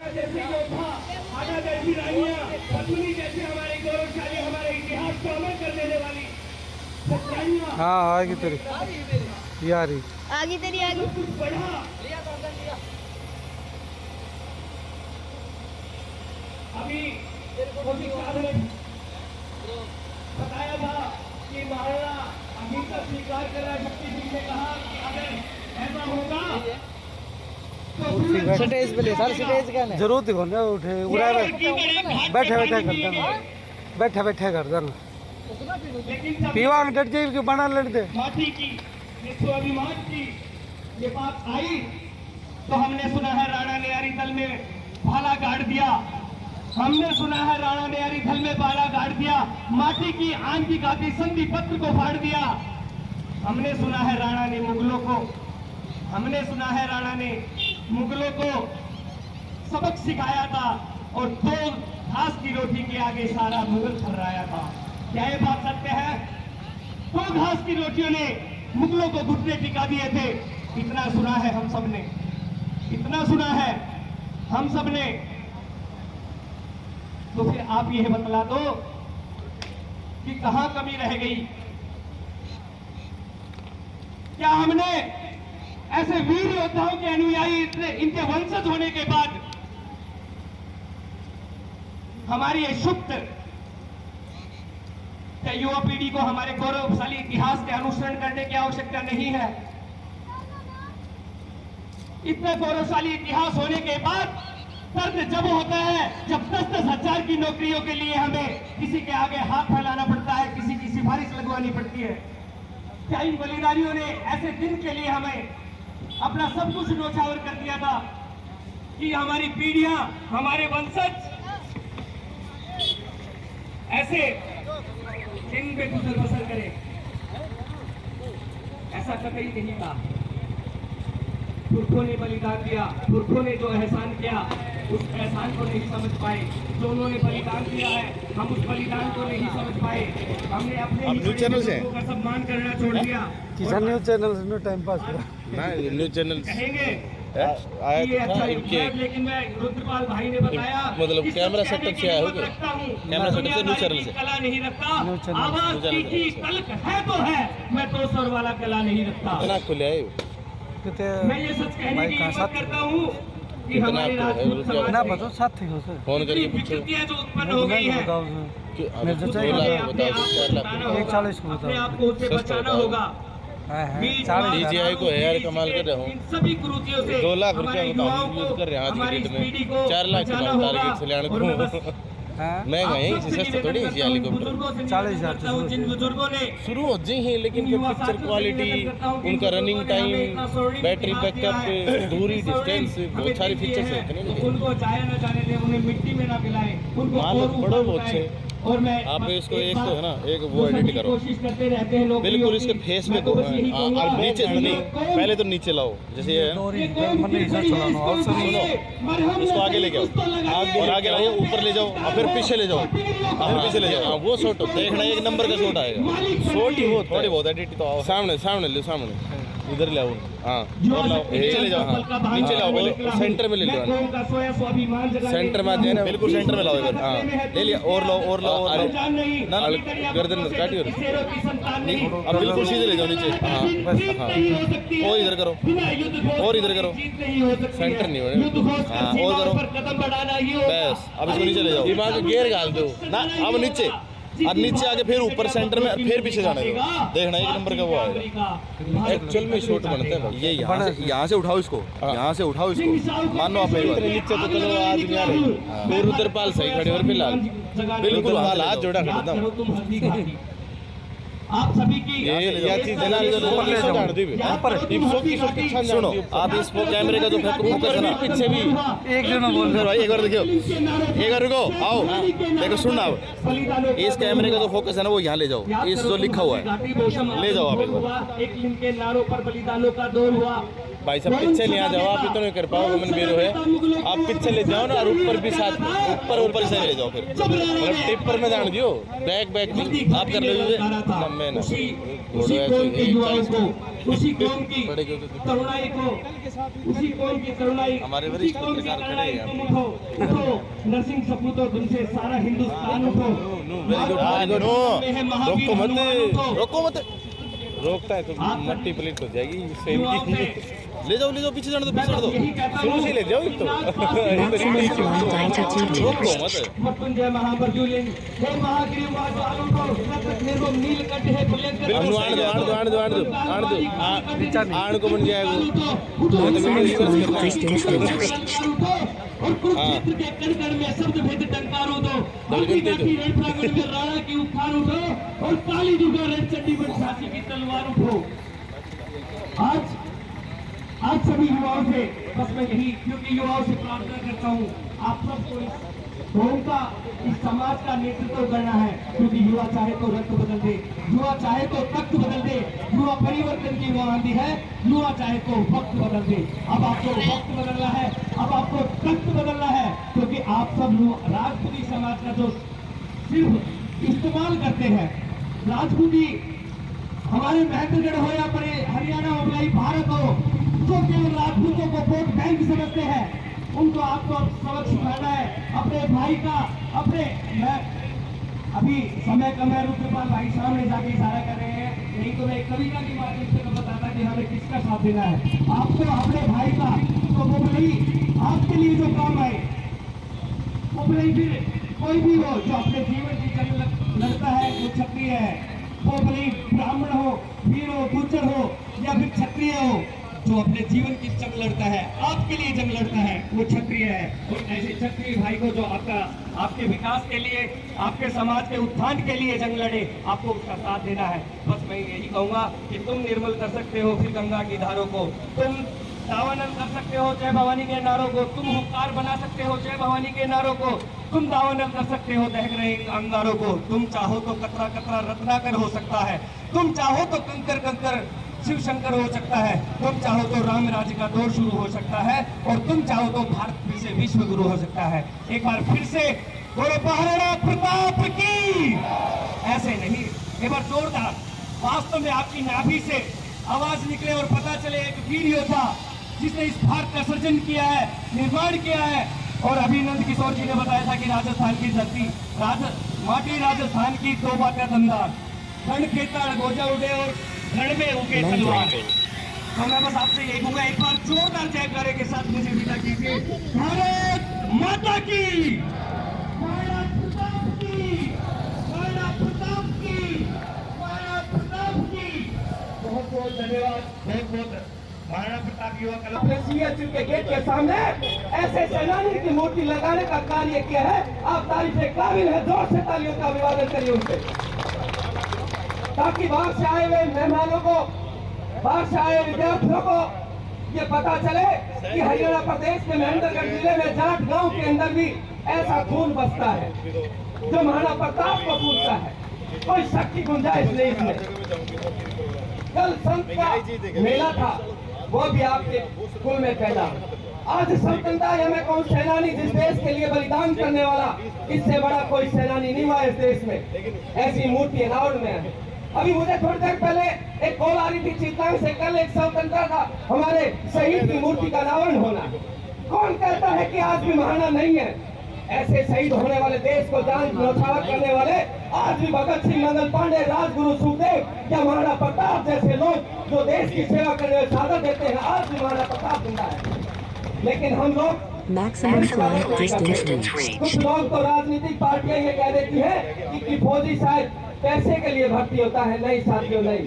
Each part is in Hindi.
जैसे योद्धा, आजा जैसी रानियां, पत्नी जैसे हमारे गौरवशाली हमारे इतिहास को अमर कर देने वाली सच्चाइयां। हाँ आएगी तेरी यारी आगे तेरी आगे कुछ बढ़ा अभी मोदी साहब ने बताया था कि महाराणा अभी तक स्वीकार कर रहा है। शक्ति सिंह ने कहा कि अगर ऐसा होगा स्टेज पे ले सर, स्टेज का नहीं जरूर दिखो ना उठे उड़ा बैठे बैठे कर देना बैठे बैठे कर देना लेकिन पीवा में डट जाए क्यों बना लेते माटी की ये स्वाभिमान की ये बात आई तो हमने सुना है राणा ने यारी दल में भाला गाड़ दिया। हमने सुना है राणा ने यारी दल में भाला गाड़ दिया। माटी की आन की गाती संधि पत्र को फाड़ दिया। हमने सुना है राणा ने मुगलों को हमने सुना है राणा ने मुगलों को सबक सिखाया था और दो घास की रोटी के आगे सारा मुगल थर्राया था। क्या ये बात सत्य है? दो घास की रोटियों ने मुगलों को घुटने टिका दिए थे। इतना सुना है हम सबने, इतना सुना है हम सबने। तो फिर आप यह बतला दो कि कहां कमी रह गई? क्या हमने ऐसे वीर योद्धाओं के अनुयायी इनके वंशज होने के बाद हमारी ये सुप्त क्या युवा पीढ़ी को हमारे गौरवशाली इतिहास के अनुसरण करने की आवश्यकता नहीं है? इतना गौरवशाली इतिहास होने के बाद दर्द जब होता है जब 10-10 हजार की नौकरियों के लिए हमें किसी के आगे हाथ फैलाना पड़ता है, किसी की सिफारिश लगवानी पड़ती है। क्या इन बलिदानियों ने ऐसे दिन के लिए हमें अपना सब कुछ न्यौछावर कर दिया था कि हमारी पीढ़ियां, हमारे वंशज ऐसे दिन पे गुजर बसर करें? ऐसा कतई नहीं था। पुरखों ने बलिदान दिया, पुरखों ने जो एहसान किया उस एहसान को नहीं समझ पाए। जो उन्होंने बलिदान दिया है हम उस बलिदान को नहीं समझ पाए। हमने अपने न्यूज चैनल से लोगों का सम्मान करना छोड़ दिया। किसान न्यूज चैनल से टाइम पास करा ना न्यूज चैनल कहेंगे आया ये तो था अच्छा इनके लेकिन मैं रुद्रपाल भाई ने बताया मतलब कि कैमरा सब सेटअप कहने से आया की हो क्या? हिम्मत रखता हूं। कैमरा सेटअप से न्यूज चैनल से कला नहीं रखता। न्यूज चैनल से। आवाज न्यूज चैनल की से। तल्ख है तो है, मैं तो स्वर वाला कला नहीं रखता। इतना खुले आए कितने मैं ये सच कहने भाई की कहाँ हिम्मत साथ करता हूँ कि कितना हमारे आपको है? राजपूत रुपया समाज ना में बताओ साथ थे उसे फोन करके इतनी पूछो विकृतियां जो उत्पन्न हो गई है बताओ कि मेरे अब जो 2 चाहिए लाख अपने बताओ आप 4 लाख को एक 40 को अपने बताओ। आप को उससे सस्ता बचाना बताओ। होगा। है बीच 40 DJI को है यार, कमाल कर रहा हूँ। इन सभी कुरीतियों से 2 लाख रुपया हमारे बताओ युवाओं यूज को, कर रहे हैं आज हमारी की डेट इस पीढ़ी में को 4 लाख बचाना कमाओ होगा। टारगेट से लेने और मैं बस को हैं महंगा है आप इसी सबसे सस्ता थोड़ी निवेदन इसी करता हूं, हेलीकॉप्टर बुजुर्गों से 40,000 निवेदन करता हूं, जिन बुजुर्गों ने शुरू हो जी ही लेकिन फिर युवा पिक्चर साथियों से क्वालिटी निवेदन करता हूं कि उनका बुजुर्गों रनिंग ने हमें टाइम इतना स्वर्णिम बैटरी इतिहास दिया बैकअप है, दूरी इतनी स्वर्णिम डिस्टेंस हमें बहुत सारी दी फीचर्स है, हैं तो उनको जाया न जाने दें, उन्हें मिट्टी में ना मिलाएं, उनको माल और बड़ो ऊपर बहुत उठाएं। से। और मैं आप बस इसको एक बात तो है ना एक जो वो एडिट सभी करो कोशिश करते रहते हैं लोग बिल्कुल इसके फेस पे मैं तो बस यही कहूंगा, नीचे नहीं पहले तो नीचे लाओ जैसे ये है ना और मन नहीं सच चलाना और सुनो इसको आगे ले जाओ और आगे लाओ ऊपर ले जाओ और फिर पीछे ले जाओ और फिर पीछे ले जाओ। हाँ वो शॉट देखना एक नंबर का शॉट आएगा। शॉट ही हो थोड़ी बहुत एडिट तो आओ सामने सामने ले सामने इधर ले आओ। हाँ और लाओ नीचे ले जाओ। हाँ नीचे लाओ पहले सेंटर में ले लो सेंटर में आ जाए ना बिल्कुल सेंटर में लाओ इधर। हाँ ले लिया और लाओ और लाओ और ना गर्दन मत काटियो अब बिल्कुल सीधे ले जाओ नीचे। हाँ बस हाँ और इधर करो और इधर करो सेंटर नहीं हो रहा। हाँ और करो बस अब इसको नीचे ले जाओ दिमाग गियर डाल दो ना अब नीचे और नीचे आके फिर ऊपर सेंटर में फिर पीछे जाने दो देखना एक नंबर का वो आएगा। एक्चुअल में शॉट बनता है ये यहाँ से उठाओ इसको यहाँ से उठाओ इसको मानो आप नीचे तो चलो आदमी आ रहे फिर रुद्रपाल सही खड़े और फिलहाल बिल्कुल हाथ जोड़ा खड़ा था आप सभी की ये चीज है ना सुनो आप इस कैमरे का जो फोकस है ना पीछे भी एक जन बोल भाई एक बार देखियो एक बार रुको आओ देखो सुन आप इस कैमरे का जो फोकस है ना वो यहाँ ले जाओ इस जो लिखा हुआ है ले जाओ आप एक बार। एक लिंग के नारों पर बलिदानों का दौर हुआ भाई साहब पीछे नहीं आ जाओ, आप इतना नहीं कर पाओगे, मन बेरो है, आप पीछे ले जाओ ना, और ऊपर भी साथ ऊपर से ले जाओ, फिर मतलब टिप्पर में जान दियो, बैक नहीं आप कर लीजिए ना, मैं ना उसी कौम के युवाओं को, उसी कौम की करुणाई को, उसी कौम की करुणाई, हमारे उसी वरिष्ठ कौम की पत्रकार करुणाई खड़े हैं तुम उठो, उठो नरसिंह सपूतो, तुमसे सारा हिंदुस्तान उठो। रोको मत, रोकता है तो मट्टी प्लेट हो जाएगी सेम की। ले जाओ पीछे जाने दो, पीछे जाने दो, शुरू से ले जाओ तो रोको मत। मृत्युंजय महाप्रज्वलिन हे महागिरि वाज्वालों को नतक निर्वम नीलकंठ है भुजंग आण को बन जाएगा और कुरुक्षेत्र के कण में शब्द भेद टंकारो दो, रणप्रांगण में राणा की उखारो दो, और काली दुर्गा रणचंडी में झांसी की तलवार उठो। आज सभी युवाओं से बस मैं यही, क्योंकि युवाओं से प्रार्थना करता हूँ, आप सबको इस कौम का, इस समाज का नेतृत्व करना है, क्योंकि युवा चाहे तो रक्त बदल दे, युवा चाहे तो तख्त बदल दे, युवा परिवर्तन की आंधी है, युवा चाहे तो वक्त बदल दे। अब आपको वक्त बदलना है, अब आपको तख्त बदलना है, क्योंकि आप सब लोग राजपूती समाज का जो सिर्फ इस्तेमाल करते हैं, राजपूती हमारे महत्वगढ़ हो या बड़े हरियाणा हो या भारत हो, जो केवल राजपूतों को वोट बैंक समझते हैं, उनको आपको सबक सिखाना है अपने भाई का, मैं अभी समय कम है, रुद्रपाल भाई सामने जाके इशारा कर रहे हैं, नहीं तो मैं कविता की माध्यम से बताता कि हमें किसका साथ देना है, आपको अपने भाई का। तो वो नहीं आपके लिए जो काम आए, वो नहीं फिर कोई भी हो जो अपने जीवन की जंग लड़ता है, वो क्षत्रिय है, वो भले ब्राह्मण हो, वीर हो, गुर्जर हो, या फिर क्षत्रिय हो, जो अपने जीवन की जंग लड़ता है, आपके लिए जंग लड़ता है, वो क्षत्रिय है। और ऐसे क्षत्रिय भाई को जो आपके विकास के लिए, आपके समाज के उत्थान के लिए जंग लड़े, आपको उसका साथ देना है। बस मैं यही कहूंगा कि तुम निर्मल कर सकते हो फिर गंगा की धारों को, तुम दावानल कर सकते हो जय भवानी के नारों को, तुम हुंकार बना सकते हो जय भवानी के नारों को, तुम दावानल कर सकते हो दहक रहे अंगारों को, तुम चाहो तो कतरा कतरा रत्नाकर हो सकता है, तुम चाहो तो कंकर कंकर शिव शंकर हो सकता है, तुम चाहो तो राम राज्य का दौर शुरू हो सकता है, और तुम चाहो तो भारत फिर से विश्व गुरु हो सकता है। एक बार फिर से बोलो महाराणा प्रताप की। ऐसे नहीं, एक बार जोरदार, वास्तव में आपकी नाभि से आवाज निकले और पता चले एक वीर योद्धा जिसने इस भारत का सृजन किया है, निर्माण किया है। और अभिनंद किशोर जी ने बताया था कि राजस्थान की धरती, माटी राजस्थान की दो बातें दमदार, रण खेता गोजा उड़े और रण में उगे तलवार। तो मैं बस आपसे यही कहूंगा, एक बार जोरदार जयकारे के साथ मुझे विदा कीजिए। भारत माता की, महाराणा प्रताप की, महाराणा प्रताप की, महाराणा प्रताप की। बहुत बहुत धन्यवाद, बहुत बहुत। महाराणा प्रताप युवा क्लब ने सीएचयू के गेट के सामने ऐसे सेनानी की मूर्ति लगाने का कार्य किया है। आप तारीफ के काबिल है, जोर से तालियों का अभिवादन करिए उनसे, ताकि बाहर से आए हुए मेहमानों को, बाहर से आए विद्यार्थियों को ये पता चले कि हरियाणा प्रदेश के महेंद्रगढ़ जिले में जाट गांव के अंदर भी ऐसा खून बसता है जो महाराणा प्रताप को पूछता है। कोई शक की गुंजाइश नहीं इसमें। कल संत का मेला था, वो भी आपके कुल में पैदा। आज स्वतंत्रता या मैं कहूँ सेनानी, जिस देश के लिए बलिदान करने वाला, इससे बड़ा कोई सेनानी नहीं हुआ इस देश में। ऐसी मूर्ति अनावरण में है। अभी मुझे थोड़ी देर पहले एक कॉल आ रही थी चित्तांग से, कल एक स्वतंत्रता का हमारे शहीद की मूर्ति का अनावरण होना। कौन कहता है कि आज भी महाराणा नहीं है? ऐसे शहीद होने वाले, देश को जान न्यौछावर करने वाले आज भी भगत सिंह, मंगल पांडे, राजगुरु, सुखदेव या महाराणा प्रताप जैसे लोग जो देश की सेवा करने में शहादत देते हैं, आज भी महाराणा प्रताप जिंदा है। लेकिन हम लोग कुछ लोग तो राजनीतिक पार्टियां ये कह देती है कि फौजी शायद पैसे के लिए भर्ती होता है। नहीं साथियों, नहीं।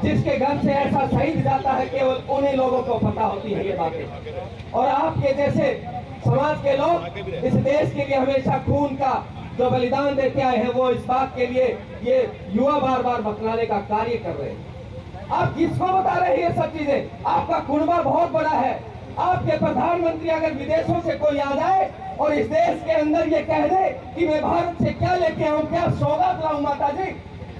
जिसके घर से ऐसा शहीद जाता है केवल उन्हीं लोगों को पता होती है ये बातें। और आपके जैसे समाज के लोग इस देश के लिए हमेशा खून का जो बलिदान देते आए हैं, वो इस बात के लिए ये युवा बार बार बतलाने का कार्य कर रहे हैं। आप किसको बता रहे हैं ये सब चीजें? आपका कुनबा बहुत बड़ा है। आपके प्रधानमंत्री अगर विदेशों से कोई आ जाए और इस देश के अंदर ये कह दे कि मैं भारत से क्या लेके आऊं, क्या सौगात लाऊं माता जी,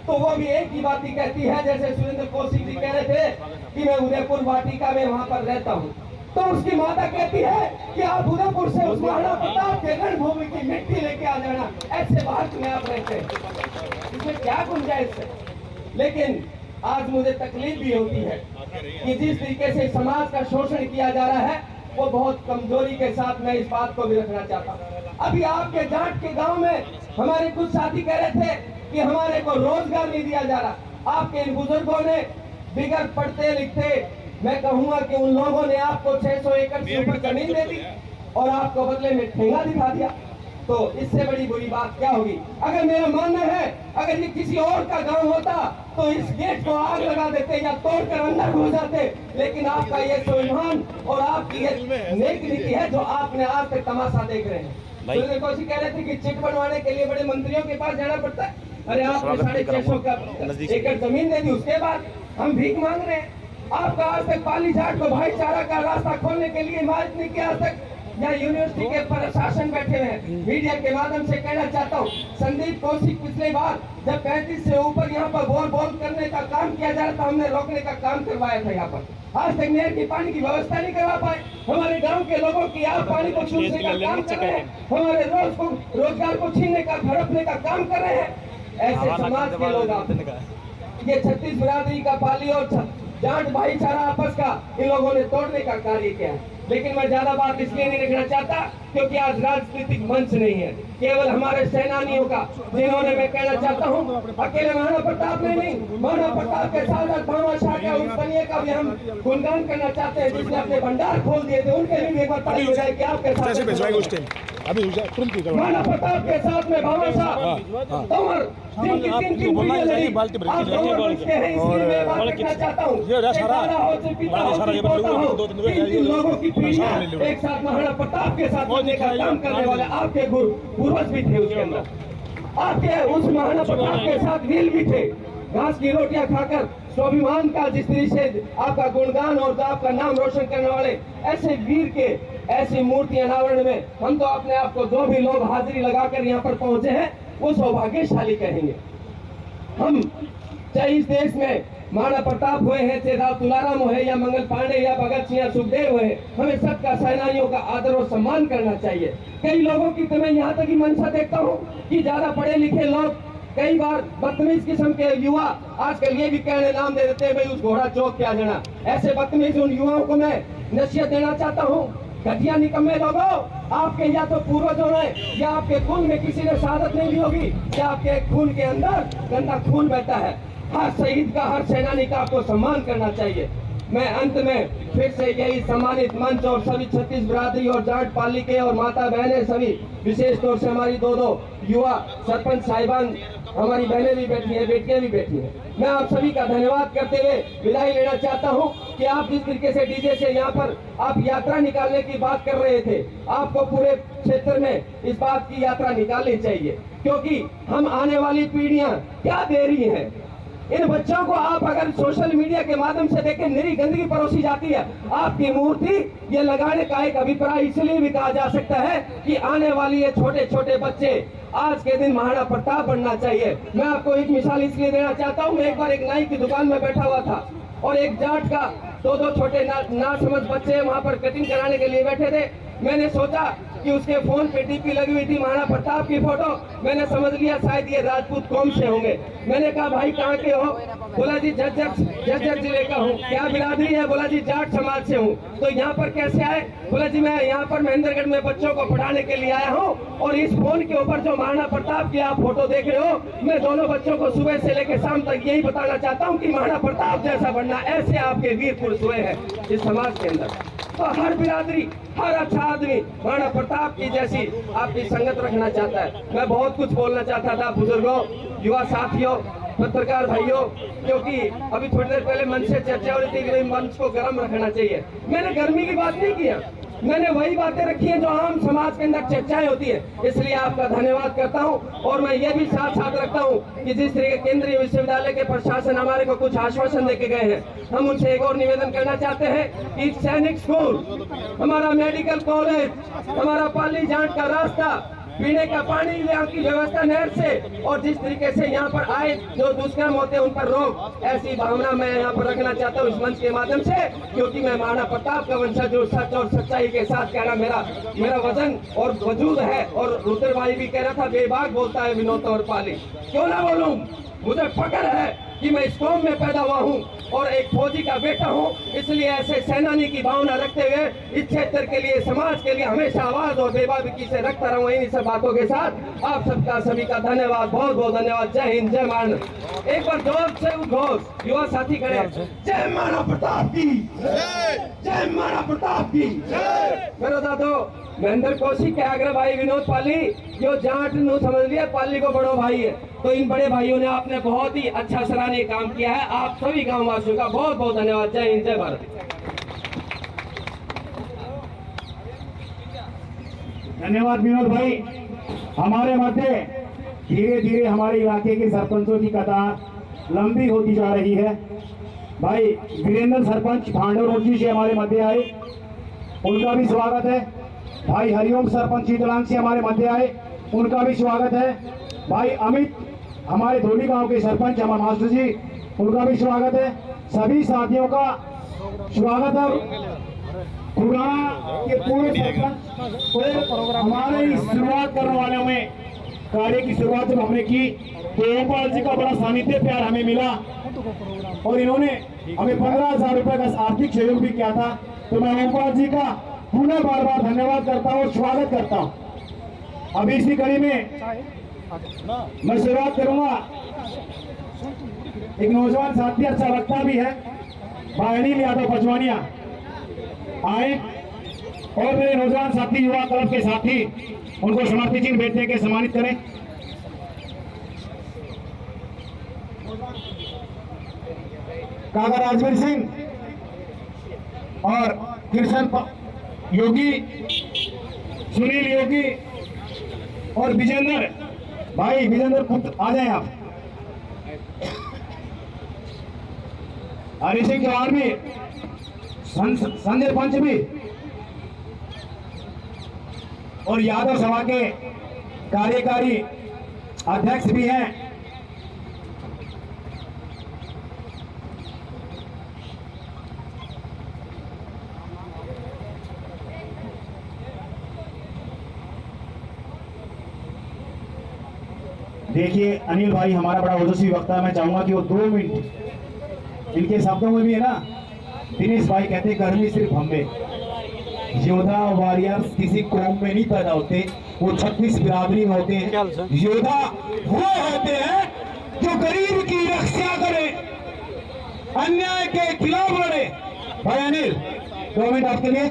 तो वो भी एक ही बात ही कहती है, जैसे सुरेंद्र कौशिक जी कह रहे थे कि मैं उदयपुर वाटिका में वहां पर रहता हूँ, तो उसकी माता कहती है कि आप उदयपुर से उस महाराणा प्रताप के रणभूमि की मिट्टी लेके आ जाना, ऐसे भारत में आप रहते हैं, इसमें क्या गुंजाइश है। लेकिन आज मुझे तकलीफ भी होती है कि जिस तरीके से समाज का शोषण किया जा रहा है, वो बहुत कमजोरी के साथ मैं इस बात को भी रखना चाहता हूँ। अभी आपके जाट के गांव में हमारे कुछ साथी कह रहे थे कि हमारे को रोजगार नहीं दिया जा रहा। आपके इन बुजुर्गों ने बिगड़ पढ़ते लिखते, मैं कहूंगा कि उन लोगों ने आपको 600 एकड़ से ऊपर जमीन दे दी और आपको बदले में ठेंगा दिखा दिया, तो इससे बड़ी बुरी बात क्या होगी। अगर मेरा मानना है, अगर ये किसी और का गांव होता तो इस गेट को आग लगा देते या तोड़कर अंदर घुस जाते, लेकिन आपका ये स्वाभिमान और आपकी ये नेक नीति है जो आपने आज तक तमाशा देख रहे हैं। सुरेंद्र कौशिक कह रहे थे कि चिट बनवाने के लिए बड़े मंत्रियों के पास जाना पड़ता है। अरे आपने 650 एकड़ जमीन दे दी, उसके बाद हम भीख मांग रहे हैं। आपका आज तक पाली जाट को भाईचारा का रास्ता खोलने के लिए इमारत नहीं किया आज तक। यहाँ यूनिवर्सिटी के प्रशासन बैठे हुए हैं, मीडिया के माध्यम से कहना चाहता हूँ, संदीप कौशिक पिछले बार जब 35 से ऊपर यहाँ पर बोल करने का काम किया जा रहा था, हमने रोकने का काम करवाया था। यहाँ पर आज तक नहर की पानी की व्यवस्था नहीं करवा पाए। हमारे गांव के लोगों की आप पानी को चूसने का काम कर रहे हैं, हमारे रोजगार को छीनने का, हड़पने का काम कर रहे हैं। ऐसे समाज के लोग, ये 36 बिरादरी का पाली और जाट भाईचारा आपस का इन लोगों ने तोड़ने का कार्य किया है। लेकिन मैं ज्यादा बात इसलिए नहीं रखना चाहता क्योंकि आज राजनीतिक मंच नहीं है, केवल हमारे सेनानियों का, जिन्होंने, मैं कहना चाहता हूँ, अकेले महाराणा प्रताप ने नहीं, महाराणा प्रताप के साथ भामाशाह का उस बनिए का भी हम गुणगान करना चाहते हैं, जिसने अपने भंडार खोल दिए थे। उनके लिए भी एक बार ताली हो जाए कि आपके साथ महाराणा प्रताप के साथ में भामाशाह तंवर जिनकी 3 पीढ़ियां लड़ी, आप तंवर बचते हैं, इसलिए मैं बात करना चाहता हूँ, दादा हो से पिता हो से पोता हो, 3 लोगों की पीढ़ियां एक साथ महाराणा प्रताप के साथ का काम करने वाले आपके पूर्वज भी थे। उसके अंदर आपके उस महाराणा प्रताप के साथ वीर भी थे, घास की रोटियां खाकर स्वाभिमान का जिस तरीके से आपका गुणगान और आपका नाम रोशन करने वाले ऐसे वीर के ऐसी मूर्ति अनावरण में हम तो अपने आप को, जो भी लोग हाजिरी लगाकर यहाँ पर पहुंचे हैं, वो सौभाग्यशाली कहेंगे। हम चाहे इस देश में महाराणा प्रताप हुए हैं, चाहे राव तुलाराम हुए या मंगल पांडे या भगत सिंह या सुखदेव हुए, हमें सबका सेनानियों का आदर और सम्मान करना चाहिए। कई लोगों की तो मैं यहाँ तक ही मंशा देखता हूँ कि ज्यादा पढ़े लिखे लोग कई बार बदतमीज किस्म के युवा आजकल ये भी कहने नाम दे देते हैं, भाई उस घोड़ा चौक पे आ जाना। ऐसे बदतमीज उन युवाओं को मैं नसीहत देना चाहता हूँ, घटिया निकम्मे लोगों, आपके या तो पूर्वजों ने या आपके खून में किसी ने शहादत नहीं दी होगी, या आपके खून के अंदर गंदा खून बहता है। हर शहीद का, हर सेनानी का आपको सम्मान करना चाहिए। मैं अंत में फिर से यही सम्मानित मंच और सभी 36 बिरादरी और जाट पाली के और माता बहनें, सभी विशेष तौर से हमारी 2 युवा सरपंच साहिबान, हमारी बहनें भी बैठी हैं, बेटियां भी बैठी हैं, मैं आप सभी का धन्यवाद करते हुए विदाई लेना चाहता हूं कि आप जिस तरीके से डीजे से यहाँ पर आप यात्रा निकालने की बात कर रहे थे, आपको पूरे क्षेत्र में इस बात की यात्रा निकालनी चाहिए, क्योंकि हम आने वाली पीढ़ियां क्या दे रही हैं। इन बच्चों को आप अगर सोशल मीडिया के माध्यम से देखें, निरी गंदगी परोसी जाती है। आपकी मूर्ति ये लगाने का एक अभिप्राय इसलिए भी कहा जा सकता है कि आने वाली ये छोटे छोटे बच्चे आज के दिन महाराणा प्रताप बनना चाहिए। मैं आपको एक मिसाल इसलिए देना चाहता हूँ, मैं एक बार एक नाई की दुकान में बैठा हुआ था और एक जाट का 2 छोटे ना समझ बच्चे वहाँ पर कटिंग कराने के लिए बैठे थे। मैंने सोचा कि उसके फोन पे डीपी लगी हुई थी महाराणा प्रताप की फोटो, मैंने समझ लिया शायद ये राजपूत कौम से होंगे। मैंने कहा भाई कहाँ के हो? बोला जी झज्जर जिले का हूँ। क्या बिरादरी है? बोला जी जाट समाज से हूँ। तो यहाँ पर कैसे आए? बोला जी मैं यहाँ पर महेंद्रगढ़ में बच्चों को पढ़ाने के लिए आया हूँ और इस फोन के ऊपर जो महाराणा प्रताप की आप फोटो देख रहे हो, मैं दोनों बच्चों को सुबह से लेकर शाम तक यही बताना चाहता हूँ कि महाराणा प्रताप जैसा बनना। ऐसे आपके वीर पुरुष हुए हैं इस समाज के अंदर। तो हर बिरादरी, हर अच्छा आदमी महाराणा प्रताप की जैसी आपकी संगत रखना चाहता है। मैं बहुत कुछ बोलना चाहता था बुजुर्गों, युवा साथियों, पत्रकार भाइयों, क्योंकि अभी थोड़ी देर पहले मंच से चर्चा हो रही थी कि मंच को गर्म रखना चाहिए। मैंने गर्मी की बात नहीं किया, मैंने वही बातें रखी है जो आम समाज के अंदर चर्चाएं होती है। इसलिए आपका धन्यवाद करता हूं और मैं ये भी साथ साथ रखता हूं कि जिस तरीके केंद्रीय विश्वविद्यालय के प्रशासन हमारे को कुछ आश्वासन देके गए हैं, हम उनसे एक और निवेदन करना चाहते हैं कि सैनिक स्कूल, हमारा मेडिकल कॉलेज, हमारा पाली जाट का रास्ता पीने का पानी यहाँ की व्यवस्था नहर से, और जिस तरीके से यहाँ पर आए जो दुष्कर्म होते हैं उन पर रोक, ऐसी भावना मैं यहाँ पर रखना चाहता हूँ इस मंच के माध्यम से, क्योंकि मैं महाराणा प्रताप का वंशज हूँ। सच और सच्चाई के साथ कहना मेरा वजन और वजूद है। और रुद्र भाई भी कह रहा था बेबाक बोलता है विनोद और पाली, क्यों ना बोलूं, मुझे फक्र है कि मैं इस कौम में पैदा हुआ हूँ और एक फौजी का बेटा हूँ। इसलिए ऐसे सेनानी की भावना रखते हुए इस क्षेत्र के लिए, समाज के लिए हमेशा आवाज और बेबाकी से रखता रहूँ। इन्हीं सब बातों के साथ आप सबका सभी का धन्यवाद, बहुत बहुत धन्यवाद। जय हिंद, जय महाराणा। एक बार जोर से उद्घोष युवा साथी खड़े, जय महाराणा प्रताप की, जय महाराणा प्रताप की। मेरा दादो महेंद्र कौशिक के आग्रह भाई विनोद पाली जो जाट नु समझ लिया, पाली को बड़ो भाई है, तो इन बड़े भाइयों ने आपने बहुत ही अच्छा सराहनीय काम किया है। आप सभी गांव वासियों का बहुत बहुत धन्यवाद। जय हिंद, जय भारत। धन्यवाद विनोद भाई। हमारे मध्य धीरे धीरे हमारे इलाके के सरपंचों की कतार लंबी होती जा रही है। भाई वीरेंद्र सरपंच भांडोरोची से हमारे मध्य आए, उनका भी स्वागत है। भाई हरिओम सरपंच शीतलांग से हमारे मध्य आए, उनका भी स्वागत है। भाई अमित हमारे धोली गांव के सरपंच हमारे मास्टर जी, उनका भी स्वागत है। सभी साथियों का स्वागत है। खुराना के पूरे सरपंच और हमारे इस शुरुआत करने वालों में कार्य की शुरुआत जब हमने की तो ओमपाल जी का बड़ा सानिध्य प्यार हमें मिला और इन्होंने हमें 15,000 रुपए का आर्थिक सहयोग भी किया था। तो मैं ओमपाल जी का पुनः बार बार धन्यवाद करता हूँ और स्वागत करता हूँ। अभी इसी कड़ी में मैं शुरुआत करूंगा। एक नौजवान साथी अच्छा लगता भी है, भाई अनिल यादव पचवानिया आए और मेरे नौजवान साथी युवा क्लब के साथी उनको समर्पित चिन्ह भेंट के सम्मानित करें। काका राजवीर सिंह और कृष्ण योगी, सुनील योगी और विजेंद्र भाई, विजेंद्र पुत्र आ जाए आप। हरि सिंह चौहान भी, संजय पंच भी और यादव सभा के कार्यकारी अध्यक्ष भी हैं। देखिए अनिल भाई हमारा बड़ा ओजस्वी वक्ता है, मैं चाहूंगा कि वो 2 मिनट इनके शब्दों में भी है ना। दिनेश भाई कहते हैं गर्मी सिर्फ हम में, योद्धा वॉरियर्स किसी कौम में नहीं पैदा होते, वो 36 बिरादरी में होते हैं। योद्धा वो होते हैं जो गरीब की रक्षा करे, अन्याय के खिलाफ लड़े। भाई अनिल 2 मिनट आपके लिए।